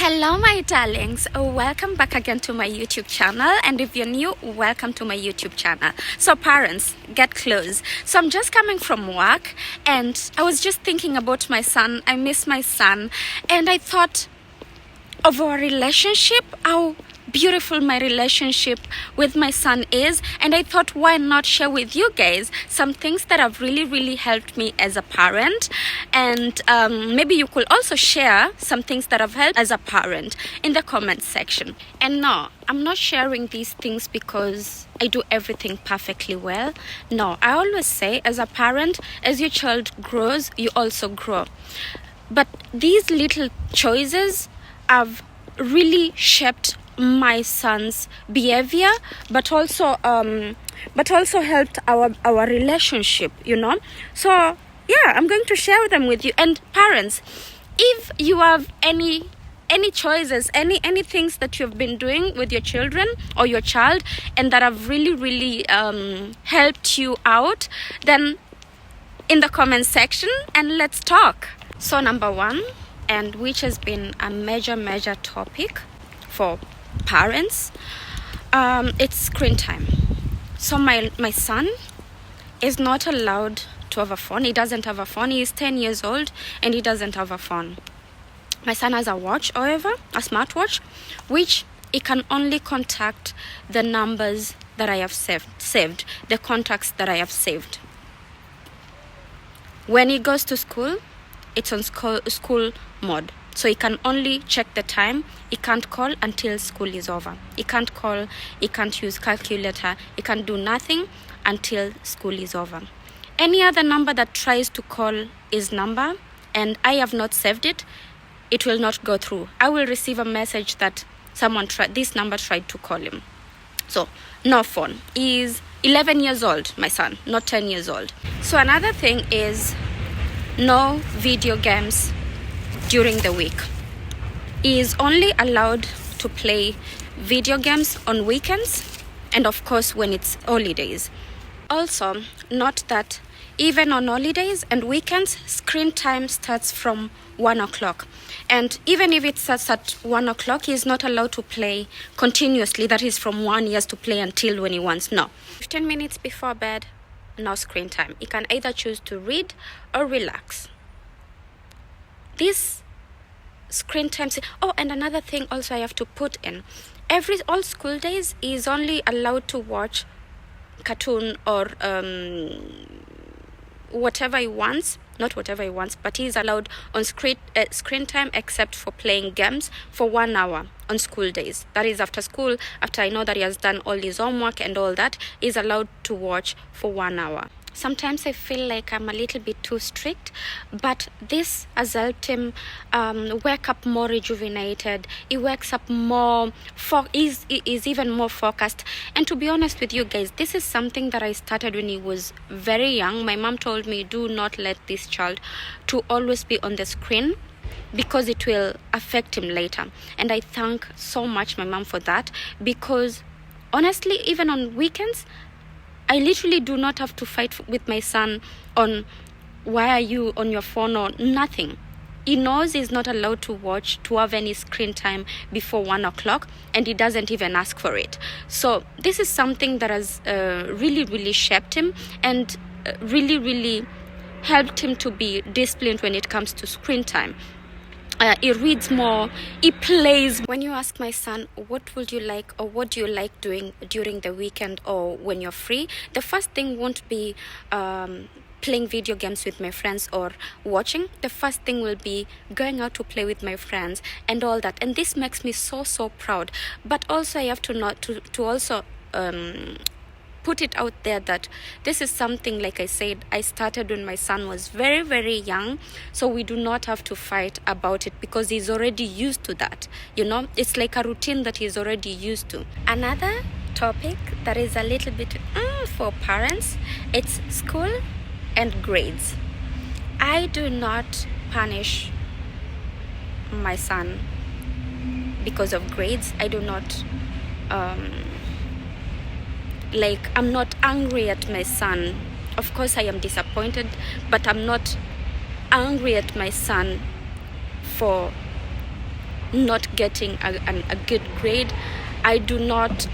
Hello my darlings, welcome back again to my YouTube channel, and if you're new, welcome to my YouTube channel. So parents, get close. So I'm just coming from work and I was just thinking about my son. I miss my son and I thought of our relationship, how beautiful my relationship with my son is, and I thought, why not share with you guys some things that have really helped me as a parent, and maybe you could also share some things that have helped as a parent in the comment section. And no, I'm not sharing these things because I do everything perfectly well. No, I always say, as a parent, as your child grows, you also grow. But these little choices have really shaped my son's behavior, but also helped our relationship, so yeah, I'm going to share them with you. And parents, if you have any choices, any things that you've been doing with your children or your child and that have really helped you out, then in the comment section and let's talk. So number one, and which has been a major topic for parents, it's screen time. So my son is not allowed to have a phone. He doesn't have a phone. He is 10 years old and he doesn't have a phone. My son has a watch, however, a smartwatch, which he can only contact the numbers that I have saved, the contacts that I have saved. When he goes to school, it's on school mode. So he can only check the time. He can't call until school is over. He can't call, he can't use calculator, he can't do nothing until school is over. Any other number that tries to call his number and I have not saved it, it will not go through. I will receive a message that this number tried to call him. So no phone. He is 11 years old, my son, not 10 years old. So another thing is no video games during the week. He is only allowed to play video games on weekends and of course when it's holidays. Also, note that even on holidays and weekends, screen time starts from 1 o'clock. And even if it starts at 1 o'clock, he is not allowed to play continuously. That is from 1 year to play until when he wants. No. 15 minutes before bed, no screen time. He can either choose to read or relax. This screen time. Oh, and another thing also I have to put in. All school days, he is only allowed to watch cartoon or whatever he wants. Not whatever he wants, but he is allowed on screen time except for playing games for 1 hour on school days. That is after school, after I know that he has done all his homework and all that, he is allowed to watch for 1 hour. Sometimes I feel like I'm a little bit too strict, but this has helped him wake up more rejuvenated. He wakes up more, is even more focused. And to be honest with you guys, this is something that I started when he was very young. My mom told me, do not let this child to always be on the screen because it will affect him later. And I thank so much my mom for that, because honestly, even on weekends, I literally do not have to fight with my son on why are you on your phone or nothing. He knows he's not allowed to have any screen time before 1 o'clock, and he doesn't even ask for it. So this is something that has really shaped him and really helped him to be disciplined when it comes to screen time. He reads more, he plays. When you ask my son, what would you like or what do you like doing during the weekend or when you're free, the first thing won't be playing video games with my friends or watching. The first thing will be going out to play with my friends and all that. And this makes me so proud. But also I have to also put it out there that this is something, like I said, I started when my son was very young, so we do not have to fight about it because he's already used to that. It's like a routine that he's already used to. Another topic that is a little bit for parents, it's school and grades. I do not punish my son because of grades. I do not I'm not angry at my son. Of course I am disappointed, but I'm not angry at my son for not getting a good grade, I do not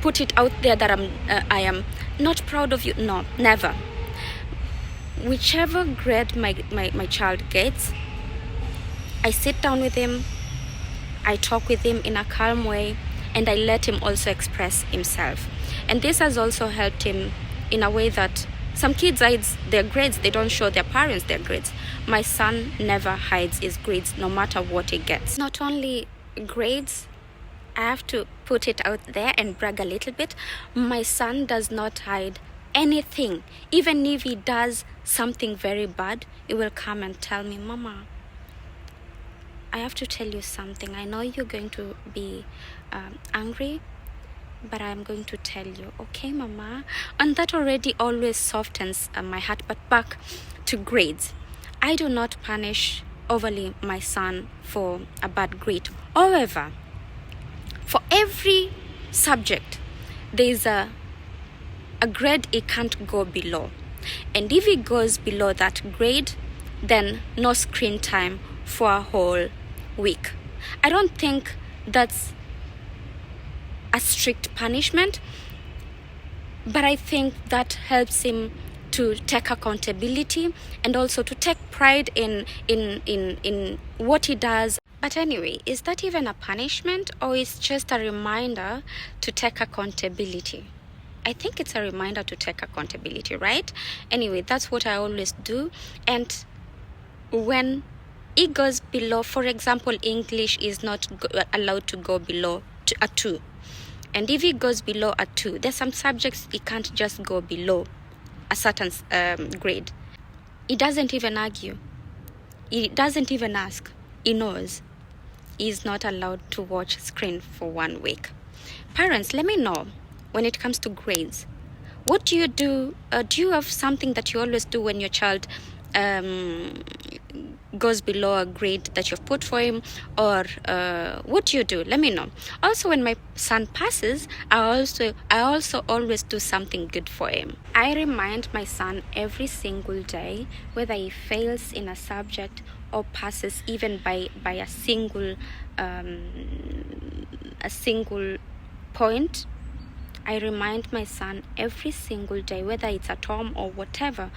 put it out there that I am not proud of you. No, never. Whichever grade my child gets, I sit down with him, I talk with him in a calm way, and I let him also express himself. And this has also helped him in a way that some kids hide their grades. They don't show their parents their grades. My son never hides his grades, no matter what he gets. Not only grades, I have to put it out there and brag a little bit. My son does not hide anything. Even if he does something very bad, he will come and tell me, Mama, I have to tell you something. I know you're going to be angry, but I'm going to tell you. Okay, Mama? And that already always softens my heart. But back to grades. I do not punish overly my son for a bad grade. However, for every subject, there's a grade he can't go below. And if he goes below that grade, then no screen time for a whole week. I don't think that's a strict punishment, but I think that helps him to take accountability and also to take pride in what he does. But anyway, is that even a punishment, or is just a reminder to take accountability? I think it's a reminder to take accountability, right? Anyway, that's what I always do. And when it goes below, for example, English is not allowed to go below a 2. And if it goes below a 2, there's some subjects it can't just go below a certain grade. He doesn't even argue. He doesn't even ask. He knows he's not allowed to watch screen for 1 week. Parents, let me know, when it comes to grades, what do you do? Do you have something that you always do when your child goes below a grade that you've put for him, or what do you do? Let me know. Also, when my son passes, I also always do something good for him. I remind my son every single day, whether he fails in a subject or passes even by a single point. I remind my son every single day, whether it's at home or whatever,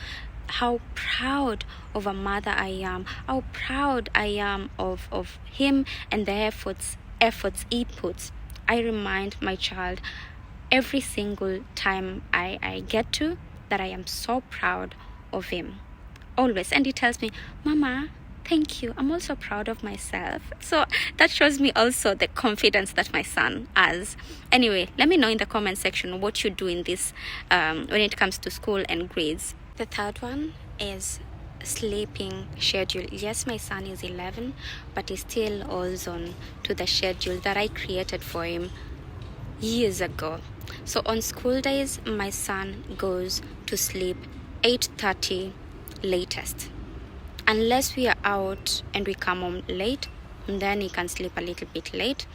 how proud of a mother I am, how proud I am of him and the efforts he puts. I remind my child every single time I get to that I am so proud of him, always. And he tells me, Mama, thank you, I'm also proud of myself. So that shows me also the confidence that my son has. Anyway, let me know in the comment section what you do in this when it comes to school and grades. The third one is sleeping schedule. Yes, my son is 11, but he still holds on to the schedule that I created for him years ago. So on school days, my son goes to sleep 8:30 latest. Unless we are out and we come home late, then he can sleep a little bit late.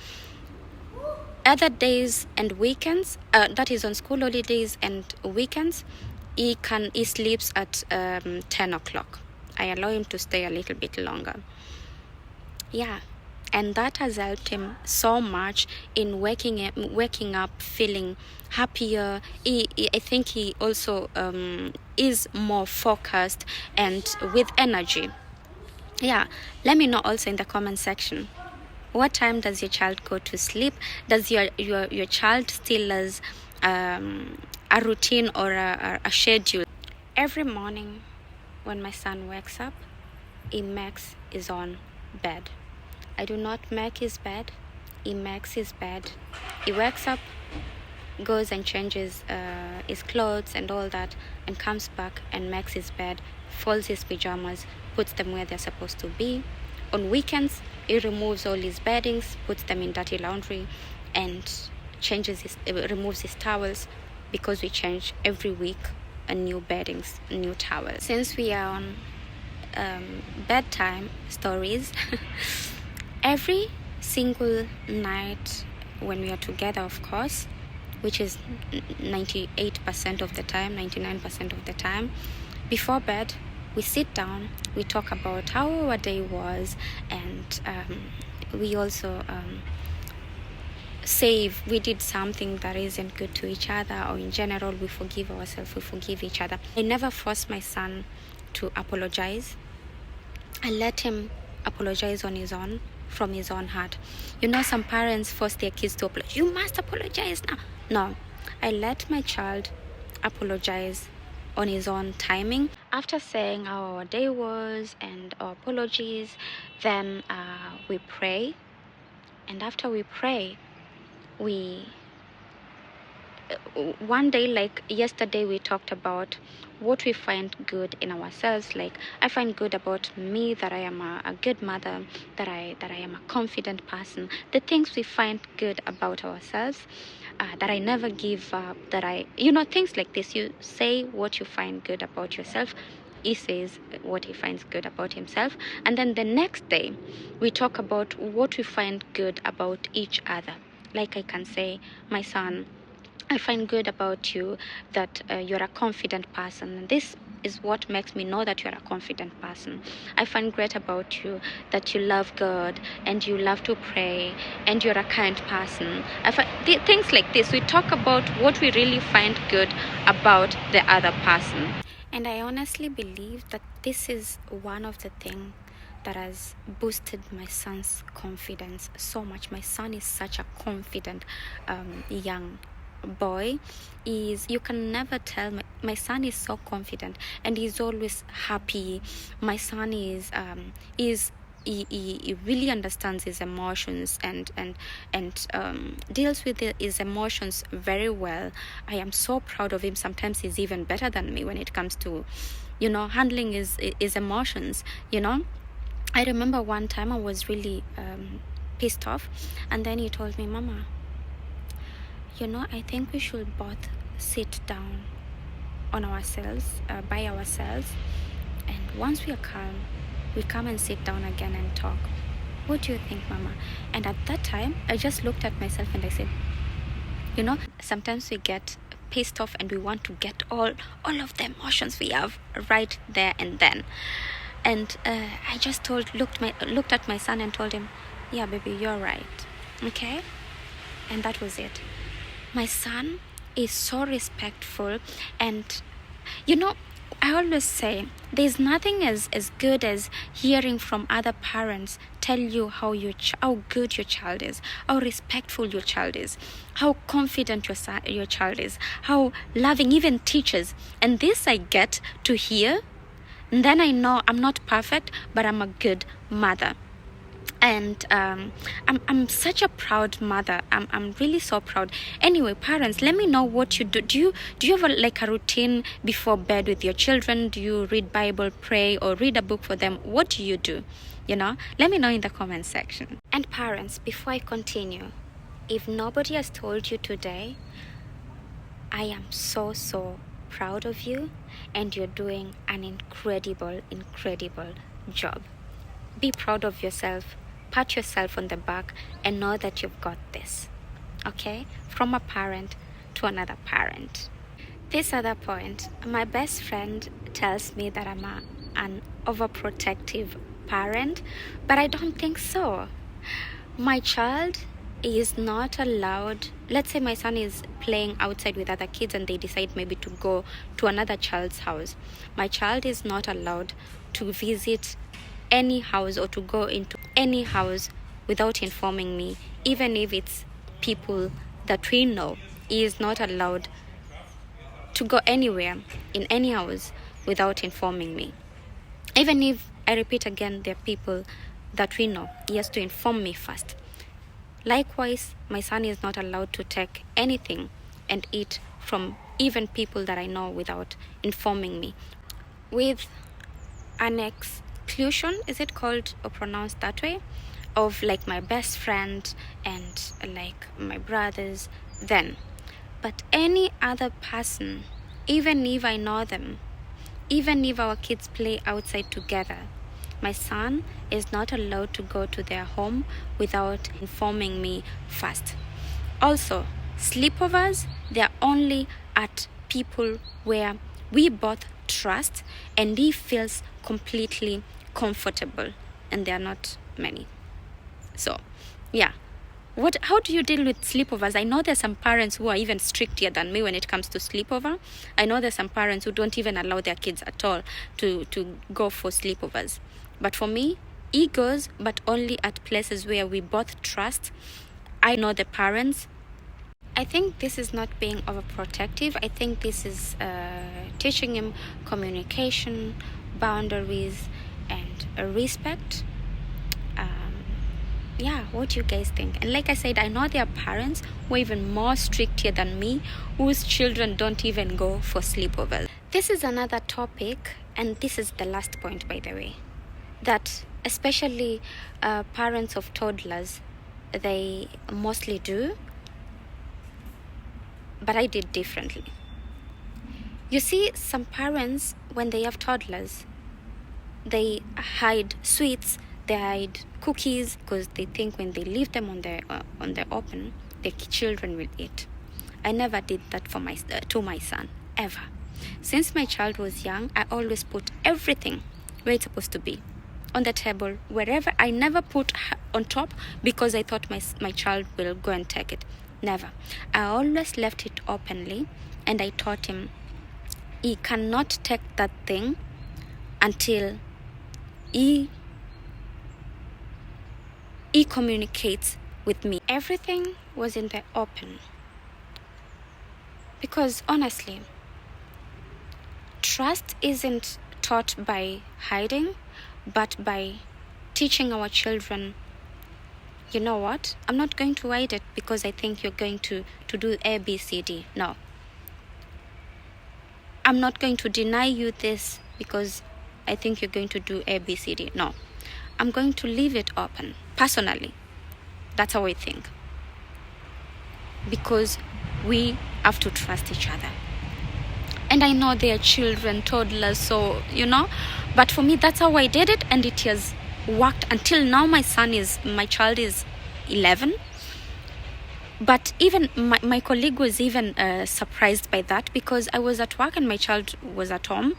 Other days and weekends, that is on school holidays and weekends, he sleeps at 10 o'clock. I allow him to stay a little bit longer. Yeah, and that has helped him so much in waking up feeling happier. I think he also is more focused and with energy. Yeah, let me know also in the comment section, what time does your child go to sleep? Does your child still has a routine or a schedule? Every morning when my son wakes up, he makes his own bed. I do not make his bed. He makes his bed. He wakes up, goes and changes his clothes and all that, and comes back and makes his bed, folds his pajamas, puts them where they're supposed to be. On weekends, he removes all his beddings, puts them in dirty laundry, and removes his towels, because we change every week a new beddings, a new towels. Since we are on bedtime stories, every single night when we are together, of course, which is 98% of the time, 99% of the time, before bed, we sit down, we talk about how our day was, and we also say if we did something that isn't good to each other, or in general we forgive ourselves, we forgive each other. I never force my son to apologize. I let him apologize on his own, from his own heart. Some parents force their kids to apologize. You must apologize now. No, I let my child apologize on his own timing. After saying how our day was and our apologies, then we pray. And after we pray, one day, like yesterday, we talked about what we find good in ourselves. Like, I find good about me that I am a good mother, that I am a confident person, the things we find good about ourselves, that I never give up, that things like this. You say what you find good about yourself, he says what he finds good about himself, and then the next day we talk about what we find good about each other. Like, I can say, my son, I find good about you that you're a confident person, and this is what makes me know that you're a confident person. I find great about you that you love God and you love to pray and you're a kind person. Things like this. We talk about what we really find good about the other person. And I honestly believe that this is one of the things that has boosted my son's confidence so much. My son is such a confident young boy. You can never tell. My son is so confident and he's always happy. My son he really understands his emotions and deals with his emotions very well. I am so proud of him. Sometimes he's even better than me when it comes to handling his emotions. I remember one time I was really pissed off, and then he told me, Mama, I think we should both sit down on ourselves, by ourselves, and once we are calm, we come and sit down again and talk. What do you think, Mama? And at that time, I just looked at myself and I said, sometimes we get pissed off and we want to get all of the emotions we have right there and then. And I just looked at my son and told him, yeah, baby, you're right. Okay? And that was it. My son is so respectful, and I always say there's nothing as good as hearing from other parents tell you how good your child is, how respectful your child is, how confident your child is, how loving, even teachers. And this I get to hear, and then I know I'm not perfect, but I'm a good mother. And I'm such a proud mother. I'm really so proud. Anyway, parents, let me know what you do. Do you have a routine before bed with your children? Do you read Bible, pray, or read a book for them? What do you do? Let me know in the comment section. And parents, before I continue, if nobody has told you today, I am so proud of you, and you're doing an incredible job. Be proud of yourself. Pat yourself on the back and know that you've got this. Okay? From a parent to another parent. This other point, my best friend tells me that I'm an overprotective parent, but I don't think so. My child is not allowed. Let's say my son is playing outside with other kids and they decide maybe to go to another child's house. My child is not allowed to visit any house or to go into any house without informing me, even if it's people that we know. He is not allowed to go anywhere in any house without informing me. Even if, I repeat again, they're people that we know, he has to inform me first. Likewise, my son is not allowed to take anything and eat from even people that I know without informing me. With an exclusion, is it called or pronounced that way, of my best friend and my brothers, then. But any other person, even if I know them, even if our kids play outside together, my son is not allowed to go to their home without informing me first. Also, sleepovers, they're only at people where we both trust and he feels completely comfortable, and there are not many. So yeah, how do you deal with sleepovers? I know there's some parents who are even stricter than me when it comes to sleepover. I know there's some parents who don't even allow their kids at all to go for sleepovers. But for me, he goes, but only at places where we both trust. I know the parents. I think this is not being overprotective. I think this is teaching him communication, boundaries, and respect. Yeah, what do you guys think? And like I said, I know there are parents who are even more stricter than me, whose children don't even go for sleepovers. This is another topic, and this is the last point, by the way, that especially parents of toddlers, they mostly do, but I did differently. You see, some parents, when they have toddlers, they hide sweets, they hide cookies, because they think when they leave them on the open, the children will eat. I never did that for to my son, ever. Since my child was young, I always put everything where it's supposed to be, on the table, wherever. I never put on top because I thought my child will go and take it. Never. I always left it openly, and I taught him he cannot take that thing until he communicates with me. Everything was in the open, because honestly, trust isn't taught by hiding, but by teaching our children, you know what, I'm not going to hide it because I think you're going to do A, B, C, D. No. I'm not going to deny you this because I think you're going to do A, B, C, D. No. I'm going to leave it open. Personally, that's how I think. Because we have to trust each other. And I know they are children, toddlers, so, but for me, that's how I did it, and it has worked until now. My child is 11. But even my colleague was even surprised by that, because I was at work and my child was at home.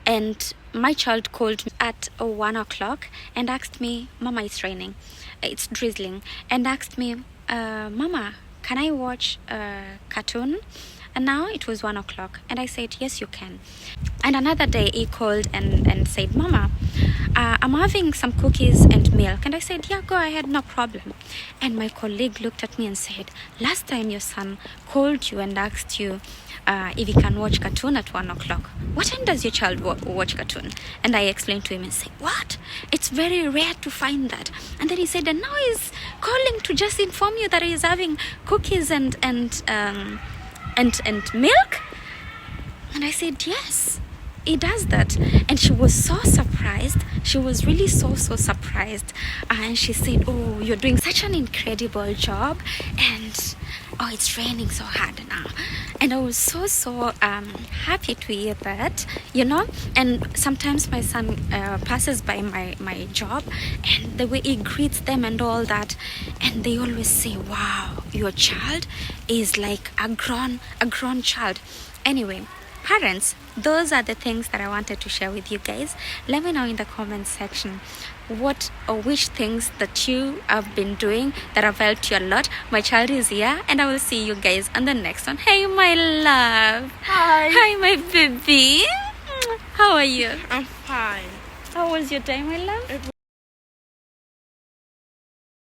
And my child called me at 1 o'clock and asked me, Mama, it's raining, it's drizzling, and asked me, Mama, can I watch a cartoon? And now it was 1 o'clock, and I said, yes, you can. And another day he called and said, Mama, I'm having some cookies and milk. And I said, yeah, go ahead, no problem. And my colleague looked at me and said, last time your son called you and asked you if he can watch cartoon at 1 o'clock, what time does your child watch cartoon? And I explained to him and said, what? It's very rare to find that. And then he said, and now he's calling to just inform you that he's having cookies and milk? And I said, yes, he does that. And she was so surprised. She was really so surprised. And she said, oh, you're doing such an incredible job. And oh, it's raining so hard now. And I was so happy to hear that, And sometimes my son passes by my job, and the way he greets them and all that, and they always say, wow, your child is like a grown child. Anyway, parents, those are the things that I wanted to share with you guys. Let me know in the comment section what or which things that you have been doing that have helped you a lot. My child is here, and I will see you guys on the next one. Hey, my love. Hi, my baby. How are you? I'm fine. How was your day, my love?